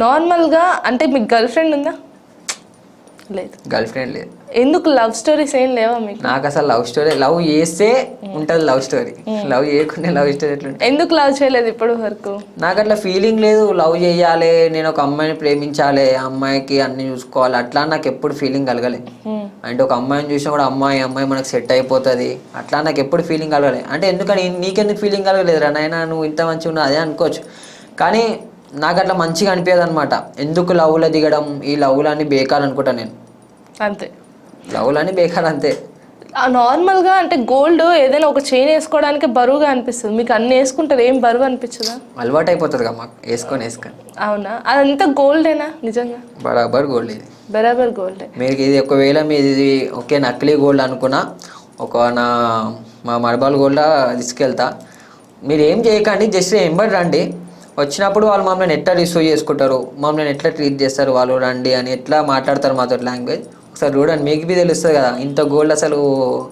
నార్మల్గా అంటే మీకు గర్ల్ ఫ్రెండ్ ఉందా? లేదు. గర్ల్ ఫ్రెండ్ లేదు. ఎందుకు లవ్ స్టోరీస్ ఏం లేవా మీకు? నాకు అసలు లవ్ స్టోరీ, లవ్ చేస్తే ఉంటుంది లవ్ స్టోరీ, లవ్ చేయకుండా లవ్ స్టోరీ ఎట్లుంటుంది? ఎందుకు లవ్ చేయలేదు ఇప్పటి వరకు? నాకు అట్లా ఫీలింగ్ లేదు. లవ్ చేయాలి, నేను ఒక అమ్మాయిని ప్రేమించాలి, అమ్మాయికి అన్ని చూసుకోవాలి, అట్లా నాకు ఎప్పుడు ఫీలింగ్ కలగలే. అంటే ఒక అమ్మాయిని చూసినా కూడా అమ్మాయి మనకు సెట్ అయిపోతుంది, అట్లా నాకు ఎప్పుడు ఫీలింగ్ కలగలే. అంటే ఎందుకని నీకెందుకు ఫీలింగ్ కలగలేదు రా నాయనా, నువ్వు ఇంత మంచిగా ఉన్నావు అదే అనుకోవచ్చు. కానీ నాకు అట్లా మంచిగా అనిపించదు అనమాట. ఎందుకు లవ్లో దిగడం, ఈ లవ్లన్నీ బేకార్ అనుకుంటా నేను. అంతే, లవ్లన్నీ బేకార్ అంతే. నార్మల్గా అంటే గోల్డ్ ఏదైనా ఒక చైన్ వేసుకోవడానికి బరువుగా అనిపిస్తుంది, మీకు అన్ని వేసుకుంటారు ఏం బరువు అనిపించదా? అలవాటు అయిపోతుంది కదా మాకు వేసుకొని. అవునా? అదంతా గోల్డేనా నిజంగా? బరాబర్ గోల్డ్ ఇది, బరాబర్ గోల్డ్. మీరు ఇది ఒకవేళ మీది ఇది ఓకే నకిలీ గోల్డ్ అనుకున్నా, మా మరబాల్ గోల్డ్ తీసుకెళ్తా. మీరు ఏం చేయకండి, జస్ట్ ఎంబడి రండి. వచ్చినప్పుడు వాళ్ళు మమ్మల్ని ఎట్లా రిసీవ్ చేసుకుంటారు, మమ్మల్ని ఎట్లా ట్రీట్ చేస్తారు, వాళ్ళు రండి అని ఎట్లా మాట్లాడతారు మాతో లాంగ్వేజ్ ఒకసారి చూడండి, మీకు బి తెలుస్తుంది కదా. ఇంత గోల్డ్ అసలు